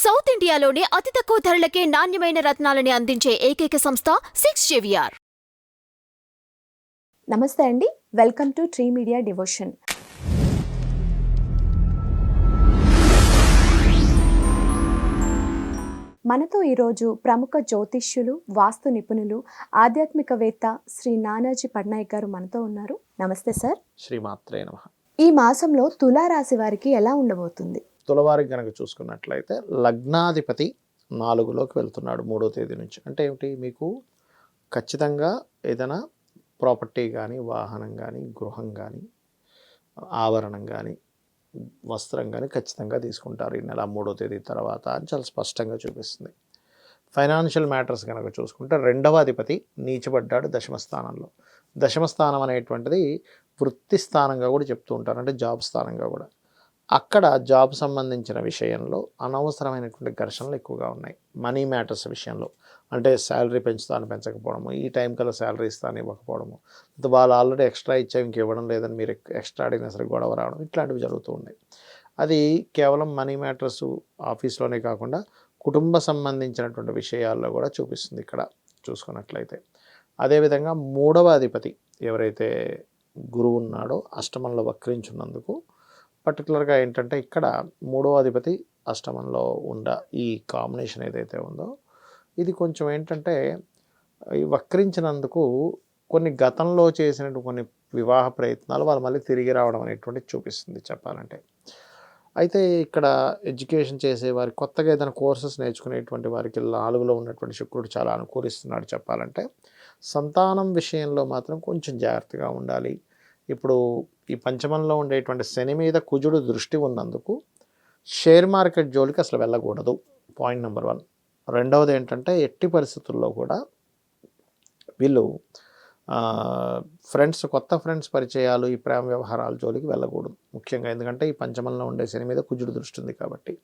South ఇండియాలోనే అతి తక్కువ ధరలకే నాణ్యమైన రత్నాలని అందించే ఏకైక సంస్థ 6JVR. నమస్తే అండి, welcome to tree media devotion. మనతో ఈరోజు ప్రముఖ జ్యోతిష్యులు, వాస్తు నిపుణులు, ఆధ్యాత్మికవేత్త శ్రీ నానాజీ పట్నాయక్ గారు మనతో ఉన్నారు. నమస్తే సార్. శ్రీమాత్రే నమః. ఈ మాసంలో తులారాశి వారికి ఎలా ఉండబోతుంది? తులవారికి కనుక చూసుకున్నట్లయితే లగ్నాధిపతి 4లోకి వెళ్తున్నాడు 3వ తేదీ నుంచి. అంటే ఏమిటి, మీకు ఖచ్చితంగా ఏదైనా ప్రాపర్టీ కానీ, వాహనం కానీ, గృహం కానీ, ఆభరణం కానీ, వస్త్రం కానీ ఖచ్చితంగా తీసుకుంటారు ఈ నెల 3వ తేదీ తర్వాత అని చాలా స్పష్టంగా చూపిస్తుంది. ఫైనాన్షియల్ మ్యాటర్స్ కనుక చూసుకుంటే 2వ అధిపతి నీచబడ్డాడు దశమ స్థానంలో. దశమ స్థానం అనేటువంటిది వృత్తి స్థానంగా కూడా చెప్తూ ఉంటారు, అంటే జాబ్ స్థానంగా కూడా. అక్కడ జాబ్ సంబంధించిన విషయంలో అనవసరమైనటువంటి ఘర్షణలు ఎక్కువగా ఉన్నాయి. మనీ మ్యాటర్స్ విషయంలో, అంటే శాలరీ పెంచుతాను పెంచకపోవడము, ఈ టైం కల్లా శాలరీ ఇస్తాను ఇవ్వకపోవడము, వాళ్ళు ఆల్రెడీ ఎక్స్ట్రా ఇచ్చా ఇంక ఇవ్వడం లేదని మీరు ఎక్స్ట్రా అడిగినా సరే గొడవ రావడం, ఇట్లాంటివి జరుగుతూ ఉన్నాయి. అది కేవలం మనీ మ్యాటర్స్ ఆఫీస్లోనే కాకుండా కుటుంబ సంబంధించినటువంటి విషయాల్లో కూడా చూపిస్తుంది ఇక్కడ చూసుకున్నట్లయితే. అదేవిధంగా 3వ అధిపతి ఎవరైతే గురువు ఉన్నాడో అష్టమంలో వక్రించున్నందుకు పర్టికులర్గా ఏంటంటే ఇక్కడ 3వ అధిపతి అష్టమంలో ఈ కాంబినేషన్ ఏదైతే ఉందో ఇది కొంచెం ఏంటంటే ఈ వక్రించినందుకు కొన్ని గతంలో చేసినటువంటి కొన్ని వివాహ ప్రయత్నాలు వాళ్ళు మళ్ళీ తిరిగి రావడం అనేటువంటిది చూపిస్తుంది చెప్పాలంటే. అయితే ఇక్కడ ఎడ్యుకేషన్ చేసేవారి, కొత్తగా ఏదైనా కోర్సెస్ నేర్చుకునేటువంటి వారికి 4లో ఉన్నటువంటి శుక్రుడు చాలా అనుకూలిస్తున్నాడు చెప్పాలంటే. సంతానం విషయంలో మాత్రం కొంచెం జాగ్రత్తగా ఉండాలి. ఇప్పుడు ఈ పంచమంలో ఉండేటువంటి శని మీద కుజుడు దృష్టి ఉన్నందుకు షేర్ మార్కెట్ జోలికి అసలు వెళ్ళకూడదు, పాయింట్ నెంబర్ 1. రెండవది ఏంటంటే ఎట్టి పరిస్థితుల్లో కూడా వీళ్ళు కొత్త ఫ్రెండ్స్ పరిచయాలు, ఈ ప్రేమ వ్యవహారాల జోలికి వెళ్ళకూడదు ముఖ్యంగా, ఎందుకంటే ఈ పంచమంలో ఉండే శని మీద కుజుడు దృష్టి ఉంది కాబట్టి.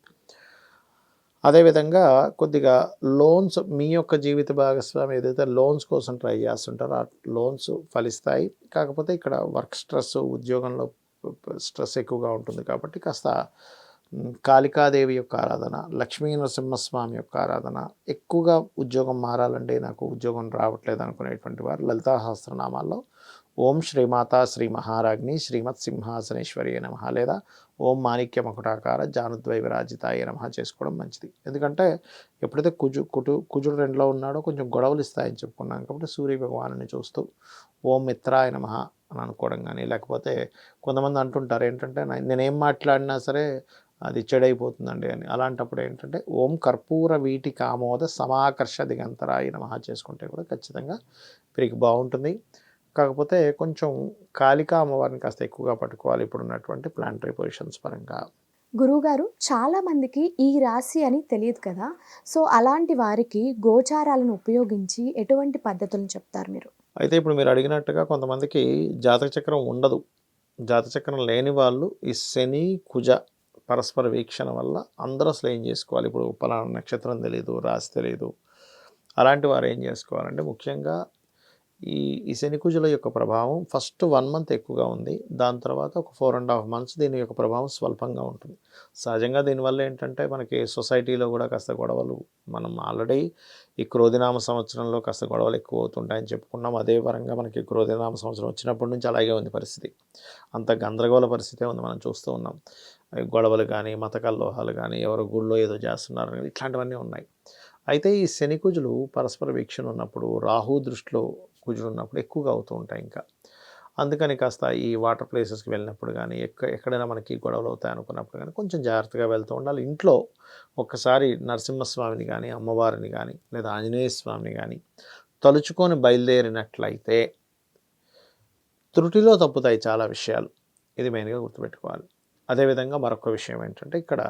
అదేవిధంగా కొద్దిగా లోన్స్, మీ యొక్క జీవిత భాగస్వామి ఏదైతే లోన్స్ కోసం ట్రై చేస్తుంటారో ఆ లోన్స్ ఫలిస్తాయి. కాకపోతే ఇక్కడ వర్క్ స్ట్రెస్, ఉద్యోగంలో స్ట్రెస్ ఎక్కువగా ఉంటుంది కాబట్టి కాస్త కాళికాదేవి యొక్క ఆరాధన, లక్ష్మీ నరసింహస్వామి యొక్క ఆరాధన, ఎక్కువగా ఉద్యోగం మారాలంటే నాకు ఉద్యోగం రావట్లేదు అనుకునేటువంటి వారు లలితా సహస్రనామాల్లో ఓం శ్రీమాతా శ్రీ మహారాజ్ని శ్రీమత్ సింహాసనేశ్వరి నమః లేదా ఓం మాణిక్య మకుటాకార జానుద్వై విరాజితాయ నమః చేసుకోవడం మంచిది. ఎందుకంటే ఎప్పుడైతే కుజుడు 2లో ఉన్నాడో కొంచెం గొడవలు ఇస్తాయని చెప్పుకున్నాం కాబట్టి సూర్య భగవానుని చూస్తూ ఓం మిత్రాయ నమః అని అనుకోవడం కానీ, లేకపోతే కొంతమంది అంటుంటారు ఏంటంటే నేనేం మాట్లాడినా సరే అది చెడైపోతుందండి అని. అలాంటప్పుడు ఏంటంటే ఓం కర్పూర వీటి కామోద సమాకర్ష దిగంతరాయ నమః చేసుకుంటే కూడా ఖచ్చితంగా వీరికి బాగుంటుంది. కాకపోతే కొంచెం కాళికా అమ్మవారిని కాస్త ఎక్కువగా పట్టుకోవాలి ఇప్పుడున్నటువంటి ప్లానటరీ పొజిషన్స్ పరంగా. గురువుగారు, చాలా మందికి ఈ రాశి అని తెలియదు కదా, సో అలాంటి వారికి గోచారాలను ఉపయోగించి ఎటువంటి పద్ధతులను చెప్తారు మీరు? అయితే ఇప్పుడు మీరు అడిగినట్టుగా కొంతమందికి జాతక చక్రం ఉండదు. జాతక చక్రం లేని వాళ్ళు ఈ శని కుజ పరస్పర వీక్షణ వల్ల అందరూ అసలు ఏం చేసుకోవాలి, ఇప్పుడు పలానా నక్షత్రం తెలియదు, రాశి తెలియదు, అలాంటి వారు ఏం చేసుకోవాలంటే ముఖ్యంగా ఈ శని కుజుల యొక్క ప్రభావం ఫస్ట్ 1 మంత్ ఎక్కువగా ఉంది. దాని తర్వాత ఒక 4.5 months దీని యొక్క ప్రభావం స్వల్పంగా ఉంటుంది. సహజంగా దీనివల్ల ఏంటంటే మనకి సొసైటీలో కూడా కాస్త గొడవలు, మనం ఆల్రెడీ ఈ క్రోధినామ సంవత్సరంలో కాస్త గొడవలు ఎక్కువ అవుతుంటాయని చెప్పుకున్నాం. అదే పరంగా మనకి క్రోధినామ సంవత్సరం వచ్చినప్పటి నుంచి అలాగే ఉంది పరిస్థితి. అంత గందరగోళ పరిస్థితే ఉంది, మనం చూస్తూ ఉన్నాం. గొడవలు కానీ, మత కల్లోహాలు కానీ, ఎవరు గుళ్ళో ఏదో చేస్తున్నారు కానీ ఇట్లాంటివన్నీ ఉన్నాయి. అయితే ఈ శని కుజులు పరస్పర వీక్షణ ఉన్నప్పుడు, రాహు దృష్టిలో కుజులు ఉన్నప్పుడు ఎక్కువగా అవుతూ ఉంటాయి ఇంకా. అందుకని కాస్త ఈ వాటర్ ప్లేసెస్కి వెళ్ళినప్పుడు కానీ, ఎక్కడైనా మనకి గొడవలు అవుతాయి అనుకున్నప్పుడు కానీ కొంచెం జాగ్రత్తగా వెళ్తూ ఉండాలి. ఇంట్లో ఒక్కసారి నరసింహస్వామిని కానీ, అమ్మవారిని కానీ, లేదా ఆంజనేయ స్వామిని కానీ తలుచుకొని బయలుదేరినట్లయితే త్రుటిలో తప్పుతాయి చాలా విషయాలు. ఇది మెయిన్గా గుర్తుపెట్టుకోవాలి. అదేవిధంగా మరొక విషయం ఏంటంటే ఇక్కడ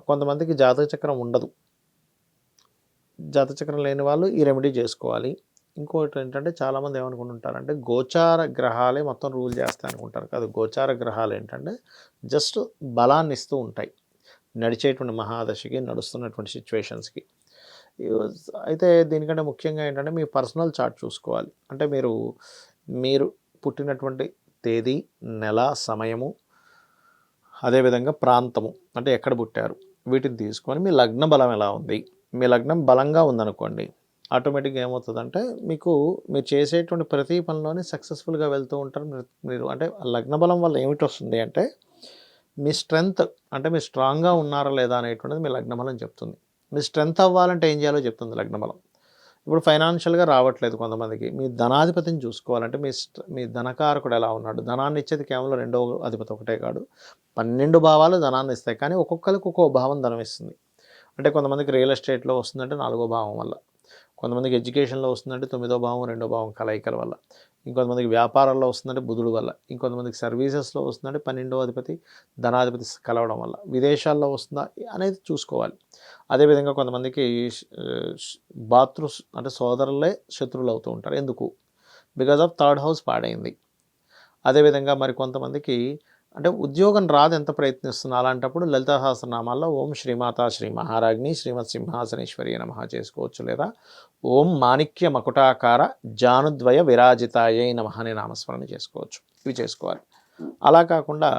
కొంతమందికి జాతక చక్రం ఉండదు. జాతక చక్రం లేని వాళ్ళు ఈ రెమెడీ చేసుకోవాలి. ఇంకోటి ఏంటంటే చాలామంది ఏమనుకుంటుంటారంటే గోచార గ్రహాలే మొత్తం రూల్ చేస్తాయి అనుకుంటారు. కాదు, గోచార గ్రహాలు ఏంటంటే జస్ట్ బలాన్ని ఇస్తూ ఉంటాయి నడిచేటువంటి మహాదశకి, నడుస్తున్నటువంటి సిచ్యువేషన్స్కి. అయితే దీనికంటే ముఖ్యంగా ఏంటంటే మీ పర్సనల్ చార్ట్ చూసుకోవాలి. అంటే మీరు పుట్టినటువంటి తేదీ, నెల, సమయము, అదేవిధంగా ప్రాంతము, అంటే ఎక్కడ పుట్టారు, వీటిని తీసుకొని మీ లగ్న బలం ఎలా ఉంది, మీ లగ్నం బలంగా ఉందనుకోండి, ఆటోమేటిక్గా ఏమవుతుందంటే మీరు చేసేటువంటి ప్రతి పనిలోని సక్సెస్ఫుల్గా వెళ్తూ ఉంటారు. మీరు అంటే లగ్న బలం వల్ల ఏమిటి వస్తుంది అంటే మీ స్ట్రెంగ్త్, అంటే మీరు స్ట్రాంగ్గా ఉన్నారా లేదా అనేటువంటిది మీ లగ్న బలం చెప్తుంది. మీ స్ట్రెంగ్త్ అవ్వాలంటే ఏం చేయాలో చెప్తుంది లగ్న బలం. ఇప్పుడు ఫైనాన్షియల్గా రావట్లేదు కొంతమందికి, మీ ధనాధిపతిని చూసుకోవాలంటే మీ ధనకారకుడు ఎలా ఉన్నాడు. ధనాన్ని ఇచ్చేది కేవలం రెండవ అధిపతి ఒకటే కాదు, 12 భావాలు ధనాన్ని ఇస్తాయి. కానీ ఒక్కొక్కరికి ఒక్కో భావం ధనం ఇస్తుంది. అంటే కొంతమందికి రియల్ ఎస్టేట్లో వస్తుందంటే 4వ భావం వల్ల, కొంతమందికి ఎడ్యుకేషన్లో వస్తుందంటే 9వ భావం 2వ భావం కలయికల వల్ల, ఇంకొంతమందికి వ్యాపారాల్లో వస్తుందంటే బుధుడు వల్ల, ఇంకొంతమందికి సర్వీసెస్లో వస్తుందంటే 12వ అధిపతి ధనాధిపతి కలవడం వల్ల, విదేశాల్లో వస్తుందా అనేది చూసుకోవాలి. అదేవిధంగా కొంతమందికి అంటే సోదరులే శత్రువులు అవుతూ ఉంటారు. ఎందుకు? బికాజ్ ఆఫ్ థర్డ్ హౌస్ పాడైంది. అదేవిధంగా మరి కొంతమందికి అంటే ఉద్యోగం రాదు ఎంత ప్రయత్నిస్తున్నా, అలాంటప్పుడు లలితా సహస్రనామాల్లో ఓం శ్రీమాతా శ్రీ మహారాజ్ని శ్రీమత్ సింహాసనేశ్వరి నమః చేసుకోవచ్చు, లేదా ఓం మాణిక్య మకుటాకార జానుద్వయ విరాజితాయై నమః అనే నామస్మరణ చేసుకోవచ్చు. ఇవి చేసుకోవాలి. అలా కాకుండా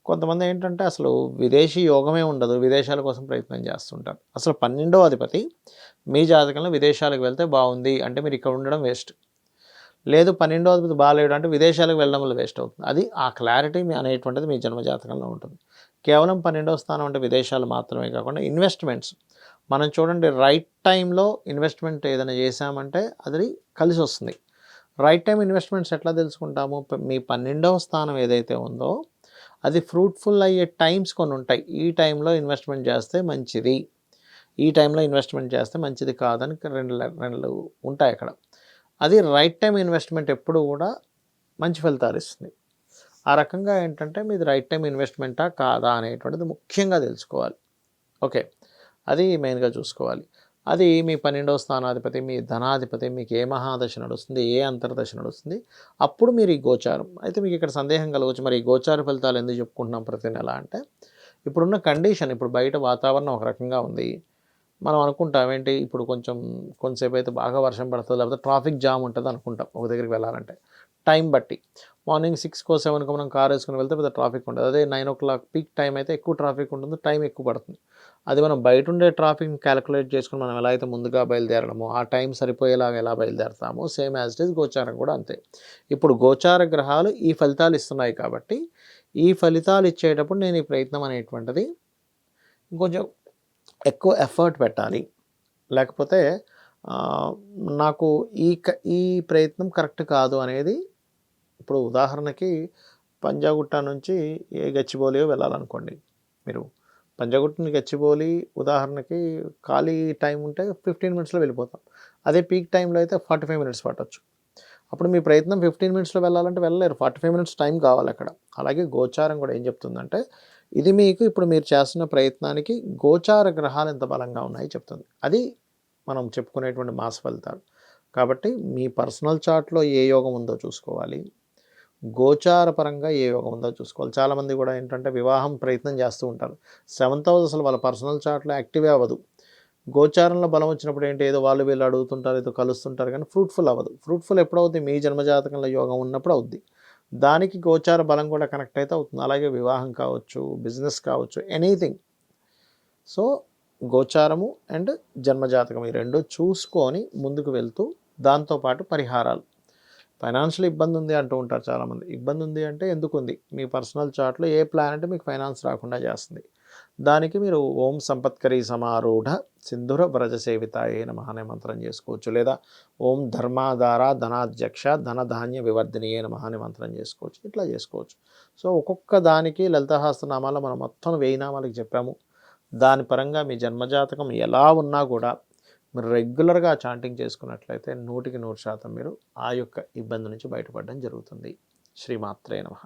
కొంతమంది ఏంటంటే అసలు విదేశీ యోగమే ఉండదు, విదేశాల కోసం ప్రయత్నం చేస్తుంటారు. అసలు 12వ అధిపతి మీ జాతకంలో విదేశాలకు వెళ్తే బాగుంది అంటే మీరు ఇక్కడ ఉండడం వేస్ట్. లేదు 12వ అధిపతి బాగాలేడు అంటే విదేశాలకు వెళ్ళడం వల్ల వేస్ట్ అవుతుంది. అది ఆ క్లారిటీ అనేటువంటిది మీ జన్మజాతకంలో ఉంటుంది. కేవలం 12వ స్థానం అంటే విదేశాలు మాత్రమే కాకుండా ఇన్వెస్ట్మెంట్స్ మనం చూడండి, రైట్ టైంలో ఇన్వెస్ట్మెంట్ ఏదైనా చేశామంటే అది కలిసి వస్తుంది. రైట్ టైం ఇన్వెస్ట్మెంట్స్ ఎట్లా తెలుసుకుంటాము? మీ 12వ స్థానం ఏదైతే ఉందో అది ఫ్రూట్ఫుల్ అయ్యే టైమ్స్ కొన్ని ఉంటాయి. ఈ టైంలో ఇన్వెస్ట్మెంట్ చేస్తే మంచిది, ఈ టైంలో ఇన్వెస్ట్మెంట్ చేస్తే మంచిది కాదని రెండు ఉంటాయి అక్కడ. అది రైట్ టైం ఇన్వెస్ట్మెంట్ ఎప్పుడు కూడా మంచి ఫలితాలు ఇస్తుంది. ఆ రకంగా ఏంటంటే మీది రైట్ టైం ఇన్వెస్ట్మెంటా కాదా అనేటువంటిది ముఖ్యంగా తెలుసుకోవాలి. ఓకే, అది మెయిన్గా చూసుకోవాలి. అది మీ 12వ స్థానాధిపతి, మీ ధనాధిపతి, మీకు ఏ మహాదశ నడుస్తుంది, ఏ అంతర్దశ నడుస్తుంది, అప్పుడు మీరు ఈ గోచారం. అయితే మీకు ఇక్కడ సందేహం కలగవచ్చు, మరి ఈ గోచార ఫలితాలు ఎందుకు చెప్పుకుంటున్నాం ప్రతి నెల అంటే, ఇప్పుడున్న కండిషన్, ఇప్పుడు బయట వాతావరణం ఒక రకంగా ఉంది. మనం అనుకుంటాం ఏంటి, ఇప్పుడు కొంతసేపు అయితే బాగా వర్షం పడుతుంది, లేకపోతే ట్రాఫిక్ జామ్ ఉంటుంది అనుకుంటాం ఒక దగ్గరికి వెళ్ళాలంటే. టైం బట్టి మార్నింగ్ 6కో 7కో మనం కార్ వేసుకుని వెళ్తే పెద్ద ట్రాఫిక్ ఉంటుంది. అదే 9 o'clock పీక్ టైం అయితే ఎక్కువ ట్రాఫిక్ ఉంటుంది, టైం ఎక్కువ పడుతుంది. అది మనం బయట ఉండే ట్రాఫిక్ని క్యాలిక్యులేట్ చేసుకుని మనం ఎలా అయితే ముందుగా బయలుదేరడమో, ఆ టైం సరిపోయేలాగా ఎలా బయలుదేరతామో, సేమ్ యాజ్ ఇట్ ఈజ్ గోచారం కూడా అంతే. ఇప్పుడు గోచార గ్రహాలు ఈ ఫలితాలు ఇస్తున్నాయి కాబట్టి ఈ ఫలితాలు ఇచ్చేటప్పుడు నేను ఈ ప్రయత్నం అనేటువంటిది ఇంకొంచెం ఎక్కువ ఎఫర్ట్ పెట్టాలి, లేకపోతే నాకు ఈ ప్రయత్నం కరెక్ట్ కాదు అనేది. ఇప్పుడు ఉదాహరణకి పంజాగుట్ట నుంచి గచ్చిబౌలియో వెళ్ళాలనుకోండి, మీరు పంజాగుట్ట నుంచి గచ్చిబౌలి ఉదాహరణకి ఖాళీ టైం ఉంటే 15 minutesలో వెళ్ళిపోతాం. అదే పీక్ టైంలో అయితే 45 minutes పట్టవచ్చు. అప్పుడు మీ ప్రయత్నం 15 minutesలో వెళ్ళాలంటే వెళ్ళలేరు, 45 minutes టైం కావాలి అక్కడ. అలాగే గోచారం కూడా ఏం చెప్తుందంటే, ఇది మీకు ఇప్పుడు మీరు చేస్తున్న ప్రయత్నానికి గోచార గ్రహాలు ఎంత బలంగా ఉన్నాయి చెప్తుంది. అది మనం చెప్పుకునేటువంటి మాస ఫలితాలు. కాబట్టి మీ పర్సనల్ చార్ట్లో ఏ యోగం ఉందో చూసుకోవాలి, గోచార పరంగా ఏ యోగం ఉందో చూసుకోవాలి. చాలామంది కూడా ఏంటంటే వివాహం ప్రయత్నం చేస్తూ ఉంటారు, 7th house అసలు వాళ్ళ పర్సనల్ చార్ట్లో యాక్టివే అవ్వదు. గోచారంలో బలం వచ్చినప్పుడు ఏంటి, ఏదో వాళ్ళు వీళ్ళు అడుగుతుంటారు, ఏదో కలుస్తుంటారు, కానీ ఫ్రూట్ఫుల్ అవ్వదు. ఫ్రూట్ఫుల్ ఎప్పుడు అవుతుంది? మీ జన్మజాతకంలో యోగం ఉన్నప్పుడు అవుద్ది. దానికి గోచార బలం కూడా కనెక్ట్ అయితే అవుతుంది. అలాగే వివాహం కావచ్చు, బిజినెస్ కావచ్చు, ఎనీథింగ్. సో గోచారము అండ్ జన్మజాతకం ఈ రెండు చూసుకొని ముందుకు వెళ్తూ, దాంతోపాటు పరిహారాలు. ఫైనాన్షియల్ ఇబ్బంది ఉంది అంటూ ఉంటారు చాలామంది. ఇబ్బంది ఉంది అంటే ఎందుకు ఉంది? మీ పర్సనల్ చార్ట్లో ఏ ప్లానెట్ మీకు ఫైనాన్స్ రాకుండా చేస్తుంది. దానికి మీరు ఓం సంపత్కరీ సమారూఢ సింధుర వ్రజ సేవితాయే నమః అనే మంత్రం చేసుకోవచ్చు, లేదా ఓం ధర్మాధార ధనాధ్యక్ష ధనధాన్య వివర్ధినియే నమః అనే మంత్రం చేసుకోవచ్చు. ఇట్లా చేసుకోవచ్చు. సో ఒక్కొక్క దానికి లలితాసహస్రనామాల్లో మనం మొత్తం 1000 నామాలకు చెప్పాము. దాని పరంగా మీ జన్మజాతకం ఎలా ఉన్నా కూడా మీరు రెగ్యులర్గా చాంటింగ్ చేసుకున్నట్లయితే 100% మీరు ఆ యొక్క ఇబ్బంది నుంచి బయటపడడం జరుగుతుంది. శ్రీమాత్రే నమః.